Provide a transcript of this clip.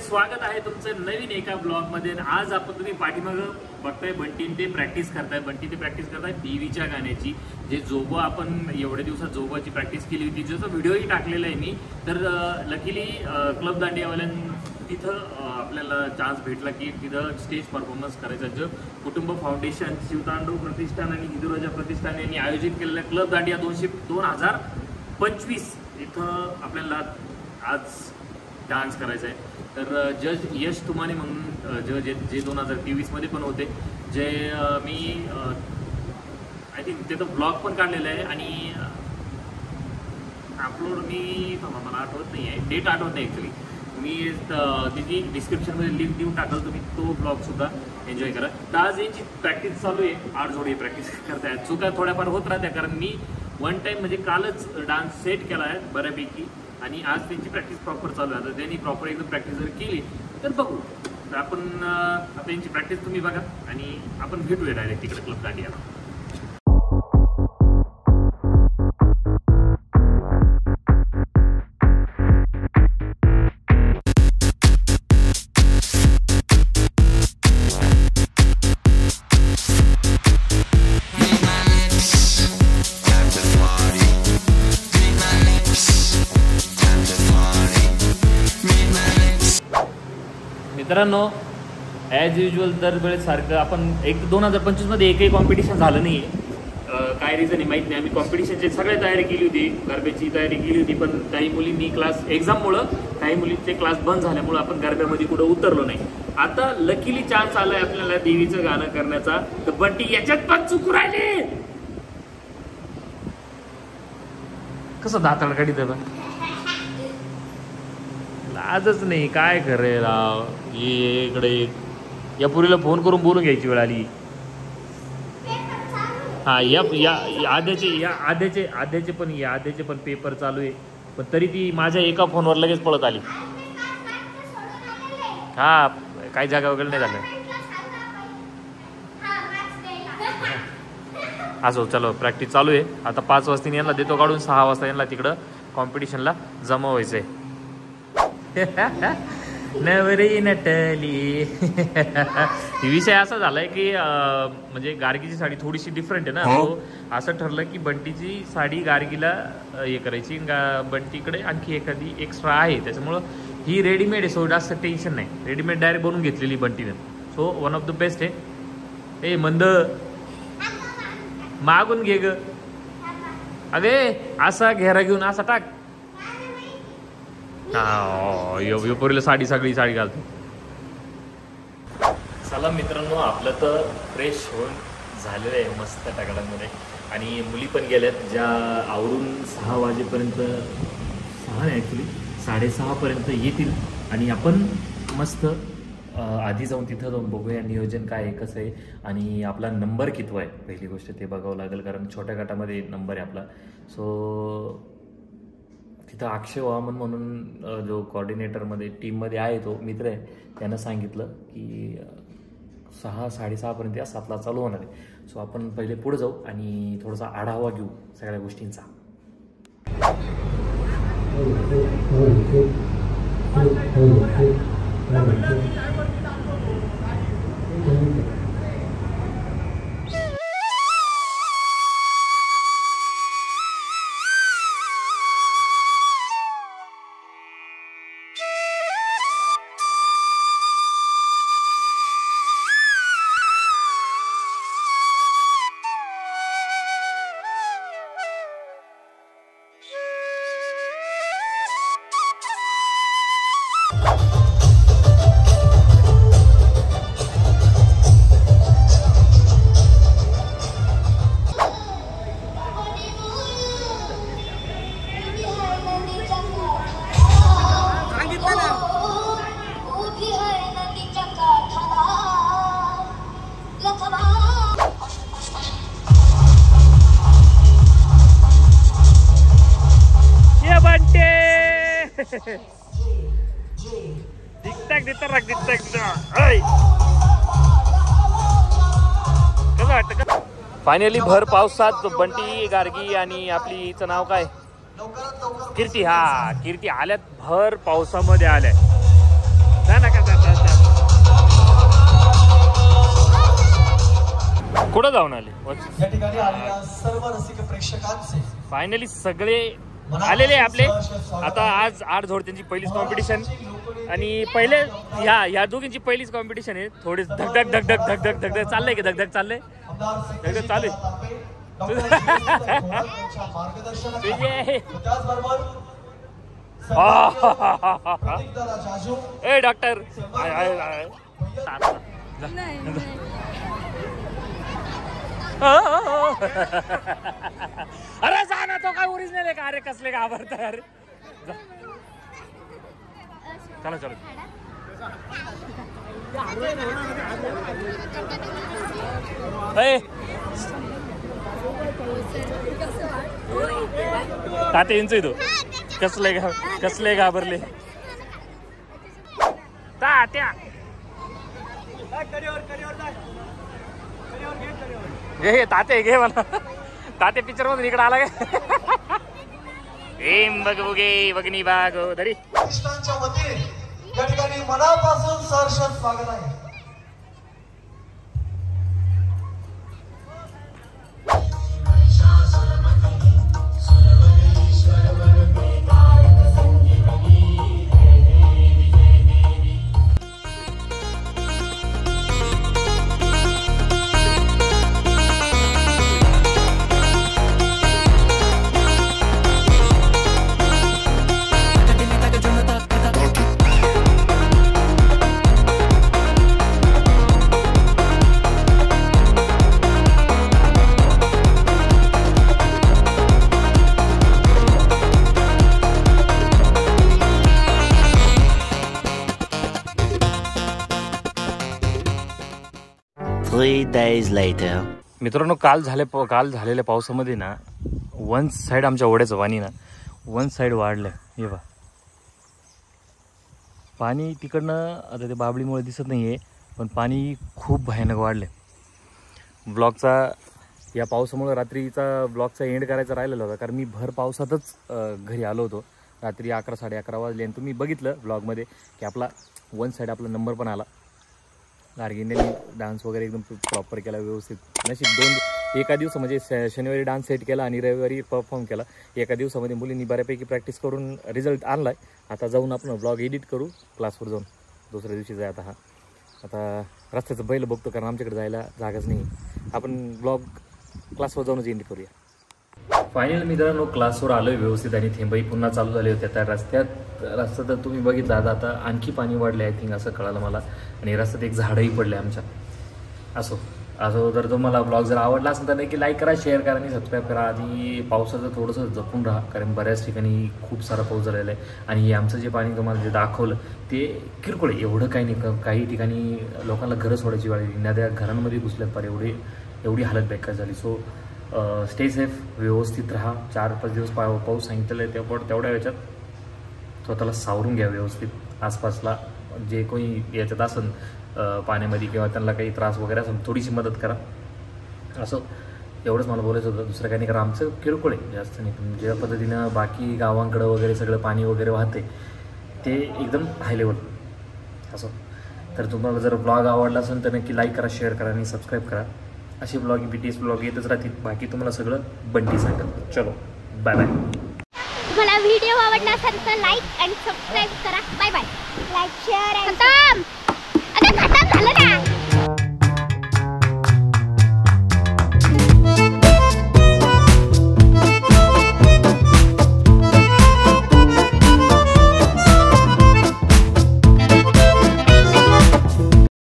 स्वागत आहे तुमचं नवीन एका ब्लॉग मध्ये। आज आपण तुम्ही पाठीमागं बघताय बंटी ते प्रॅक्टिस करताय देवीच्या गाण्याची, जे जोबा आपण एवढ्या दिवसात जोबाची प्रॅक्टिस केली होती, ज्याचा व्हिडिओही टाकलेला आहे मी। तर लकीली क्लब दांडियावाल्यांनी तिथं आपल्याला चान्स भेटला की तिथं स्टेज परफॉर्मन्स करायचा। जो कुटुंब फाउंडेशन, शिवतांडव प्रतिष्ठान आणि हिंदुराजा प्रतिष्ठान यांनी आयोजित केलेल्या क्लब दांडिया 2025 इथं आपल्याला आज डान्स करायचा आहे। तर जज यश तुमाने म्हणून जज जे 2023 मध्ये पण होते, जे मी आय थिंक ते तो ब्लॉग पण काढलेला आहे आणि अपलोड मी मला आठवत नाही आहे, डेट आठवत नाही ॲक्च्युली। मी तिची डिस्क्रिप्शनमध्ये लिंक देऊन टाकल, तुम्ही तो ब्लॉगसुद्धा एन्जॉय करा। तर आज यांची प्रॅक्टिस चालू आहे, 8 जोडी प्रॅक्टिस करतायत। चुका थोड्याफार होत राहत्या, कारण मी वन टाईम म्हणजे कालच डान्स सेट केला आहे बऱ्यापैकी, आणि आज त्यांची प्रॅक्टिस प्रॉपर चालू आहे। तर त्यांनी प्रॉपर एकदम प्रॅक्टिस जर केली तर बघू। तर आपण आता त्यांची प्रॅक्टिस तुम्ही बघा आणि आपण भेटूया डायरेक्ट तिकडे क्लब दांडियाला। मित्रांनो, ॲज युजल दरवेळेस सारखं आपण 2025 मध्ये एकही कॉम्पिटिशन झालं नाही आहे। काय रिझन आहे माहीत नाही। आम्ही कॉम्पिटिशनची सगळी तयारी केली होती, गरब्याची तयारी केली होती, पण काही मुलींनी क्लास एक्झाममुळं, काही मुलींचे क्लास बंद झाल्यामुळं आपण गरब्यामध्ये कुठं उतरलो नाही। आता लकीली चान्स आलाय आपल्याला देवीचं गाणं करण्याचा। तर बंटी याच्यात पण चुकू राहिले, कसं दाताळ काढीत बा, लाजच नाही, काय करे राव। इकडे या पुरीला फोन करून बोलून घ्यायची वेळ आली। हा या आद्याचे पण पेपर चालू आहे, पण तरी ती माझ्या एका फोनवर लगेच पळत आली। हा, काही जागा वगैरे नाही झालं। असो, चलो प्रॅक्टिस चालू आहे। आता 5 वाजता यांना देतो काढून, 6 वाजता यांना तिकडं कॉम्पिटिशनला जमा व्हायचंय। नवरी नटली विषय असा झालाय की म्हणजे गार्गीची साडी थोडीशी डिफरंट आहे ना, तो असं ठरलं की बंटीची साडी गार्गीला हे करायची, बंटीकडे आणखी एखादी एक्स्ट्रा आहे, त्याच्यामुळं ही रेडीमेड आहे। सो जास्त टेन्शन नाही, रेडीमेड डायरेक्ट बनवून घेतलेली बंटीनं। So one of the best आहे। ए मंद, मागून घे ग, अगे असा घेरा घेऊन असा टाक। हा, यो पोरीला सगळी साडी घालतो। चला मित्रांनो, आपलं तर फ्रेश होऊन झालेलं आहे मस्त टाकडांमध्ये, आणि मुली पण गेल्यात, ज्या आवरून 6 वाजेपर्यंत, 6 नाही ॲक्च्युली 6:30 पर्यंत येतील। आणि आपण मस्त आधी जाऊन तिथं जाऊन बघूया नियोजन काय आहे, कसं आहे, आणि आपला नंबर कितवा आहे पहिली गोष्ट ते बघावं लागेल, कारण छोट्या गटामध्ये नंबर आहे आपला। सो तिथं अक्षय वामन म्हणून जो कॉर्डिनेटरमध्ये टीममध्ये आहे, तो मित्र आहे, त्यानं सांगितलं की 6-6:30 पर्यंत या 7ला चालू होणार आहे। सो आपण पहिले पुढे जाऊ आणि थोडासा आढावा घेऊ सगळ्या गोष्टींचा। फायनली भर पावसात बंटी, गार्गी आणि आपली हिचं नाव काय, कीर्ती, हा कीर्ती आल्यात भर पावसामध्ये आल्या। कुठं जाऊन आले या ठिकाणी आलेल्या सर्व रसिक प्रेक्षकांचे फायनली सगळे आलेले आपले. आता आज 8 जोडत्यांची पहिलीच कॉम्पिटिशन आणि पहिले ह्या दोघींची पहिलीच कॉम्पिटिशन आहे. थोडी धगधग धगधग धगधग धगधग चाललंय की धगधग चाललंय धगधग चालू ए डॉक्टर अरे जा ना तो काय ओरिजिनल आहे का अरे कसले घाबरत अरे चला चलो ताते इंच तू कसले घाबरले तात्या घे ताते घे मला ताते पिक्चर मधून इकडे आला का एम बघ बघे बघनी बाग धरी प्रतिष्ठानच्या वतीने या ठिकाणी मनापासून सहर्ष स्वागत आहे. मित्रांनो काल झालेल्या पावसामध्ये ना वन साइड आमच्या ओढ्याचं पाणी ना वन साइड वाढलं. हे बा पाणी तिकडनं आता ते बाबळीमुळे दिसत नाही आहे पण पाणी खूप भयानक वाढलं. ब्लॉगचा या पावसामुळे रात्रीचा ब्लॉगचा एंड करायचा राहिलेला होता कारण मी भर पावसातच घरी आलो होतो. रात्री 11 साडे11 वाजले आणि तुम्ही बघितलं ब्लॉगमध्ये की आपला वन साइड आपला नंबर पण आला. गार्गिनने डान्स वगैरे एकदम प्रॉपर केला व्यवस्थित. नशीब एका दिवस म्हणजे शनिवारी डान्स सेट केला आणि रविवारी परफॉर्म केला. एका दिवसामध्ये मुलींनी बऱ्यापैकी प्रॅक्टिस करून रिझल्ट आणला आहे. आता जाऊन आपण ब्लॉग एडिट करू क्लासवर जाऊन दुसऱ्या दिवशी जाय. आता रस्त्याचं बैल बघतो कारण आमच्याकडे जायला जागाच नाही. आपण ब्लॉग क्लासवर जाऊनच एडिट करूया. फायनल मित्रांनो क्लासवर आलो आहे व्यवस्थित आणि थेंबही पुन्हा चालू झाले होते. त्या रस्ता तर तुम्ही बघितला आता आणखी पाणी वाढले आय थिंक असं कळालं मला. आणि रस्त्यात एक झाडंही पडले आमच्या. असो जर तुम्हाला ब्लॉग जर आवडला असेल तर नक्की लाईक करा शेअर करा आणि सबस्क्राईब करा. आणि पावसाचं थोडंसं जपून राहा कारण बऱ्याच ठिकाणी खूप सारा पाऊस झालेला आहे. आणि आमचं जे पाणी तुम्हाला जे दाखवलं ते किरकोळ एवढं काही नाही. काही ठिकाणी लोकांना घरं सोडायची वेळ आली. नद्या घरांमध्ये घुसल्यात पार एवढी हालत बेकार झाली. सो स्टे सेफ व्यवस्थित राहा. 4-5 दिवस पाऊस सांगितलेलं आहे तेवढ्या याच्यात स्वतःला सावरून घ्या व्यवस्थित. आसपासला जे कोणी याच्यात असेल पाण्यामध्ये किंवा त्यांना काही त्रास वगैरे असेल थोडीशी मदत करा. असं एवढंच मला बोलायचं होतं. दुसरं काही नाही करा. आमचं किरकोळ आहे जास्त नाही. ज्या पद्धतीनं बाकी गावांकडं वगैरे सगळं पाणी वगैरे वाहते ते एकदम हाय लेवल. असं तर तुम्हाला जर ब्लॉग आवडला असेल तर नक्की लाईक करा शेअर करा आणि सबस्क्राईब करा. असे ब्लॉग BTS ब्लॉग येतच राहतील. बाकी तुम्हाला सगळं बंटी सांगेल. चलो बाय बाय. तुम्हाला व्हिडिओ आवडला असेल तर लाईक आणि सबस्क्राईब करा. Bye bye. लाईक शेअर आणि खतम झालं ना.